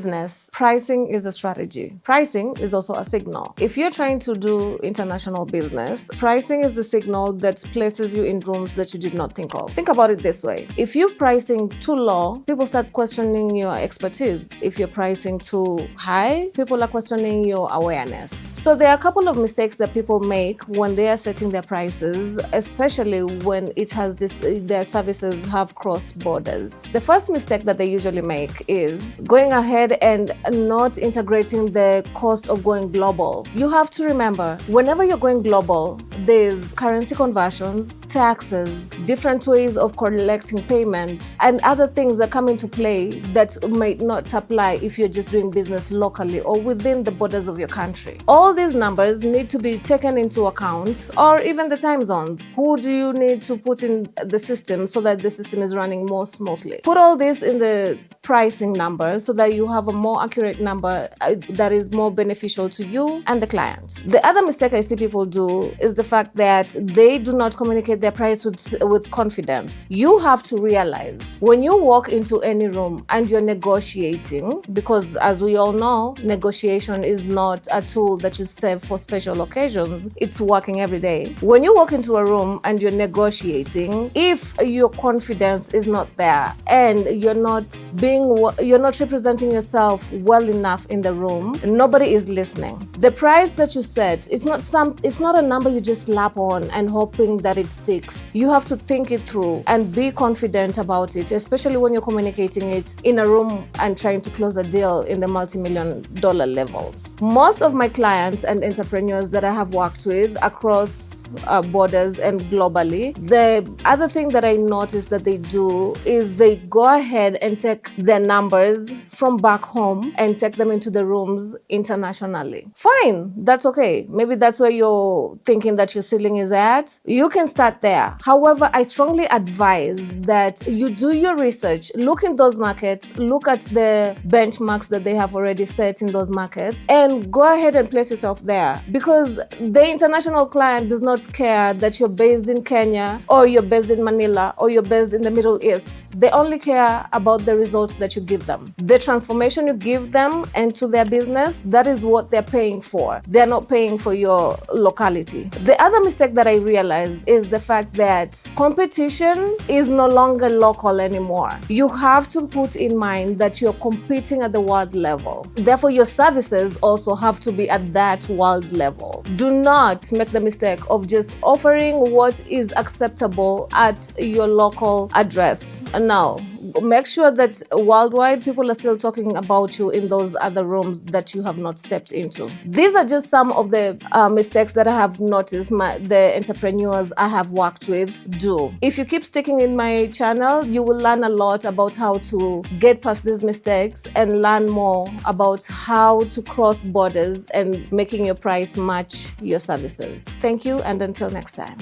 business, pricing is a strategy. Pricing is also a signal. If you're trying to do international business, pricing is the signal that places you in rooms that you did not think of. Think about it this way. If you're pricing too low, people start questioning your expertise. If you're pricing too high, people are questioning your awareness. So there are a couple of mistakes that people make when they are setting their prices, especially when their services have crossed borders. The first mistake that they usually make is going ahead and not integrating the cost of going global. You have to remember, whenever you're going global, there's currency conversions, taxes, different ways of collecting payments, and other things that come into play that might not apply if you're just doing business locally or within the borders of your country. All these numbers need to be taken into account, or even the time zones. Who do you need to put in the system so that the system is running more smoothly? Put all this in the pricing number so that you have a more accurate number that is more beneficial to you and the client. The other mistake I see people do is the fact that they do not communicate their price with confidence. You have to realize when you walk into any room and you're negotiating, because as we all know, negotiation is not a tool that you save for special occasions, it's working every day. When you walk into a room and you're negotiating, if your confidence is not there and you're not representing yourself well enough in the room, nobody is listening. The price that you set, it's not a number you just slap on and hoping that it sticks. You have to think it through and be confident about it, especially when you're communicating it in a room and trying to close a deal in the multi-million-dollar levels. Most of my clients and entrepreneurs that I have worked with across borders and globally, the other thing that I noticed that they do is they go ahead and take their numbers from back home and take them into the rooms internationally. Fine, that's okay. Maybe that's where you're thinking that your ceiling is at. You can start there. However, I strongly advise that you do your research, look in those markets, look at the benchmarks that they have already set in those markets, and go ahead and place yourself there. Because the international client does not care that you're based in Kenya or you're based in Manila or you're based in the Middle East. They only care about the results that you give them. The transformation you give them into their business, that is what they're paying for. They're not paying for your locality. The other mistake that I realized is the fact that competition is no longer local anymore. You have to put in mind that you're competing at the world level. Therefore, your services also have to be at that world level. Do not make the mistake of just offering what is acceptable at your local address. Now, make sure that worldwide people are still talking about you in those other rooms that you have not stepped into. These are just some of the mistakes that I have noticed the entrepreneurs I have worked with do. If you keep sticking in my channel, you will learn a lot about how to get past these mistakes and learn more about how to cross borders and making your price match your services. Thank you, and until next time.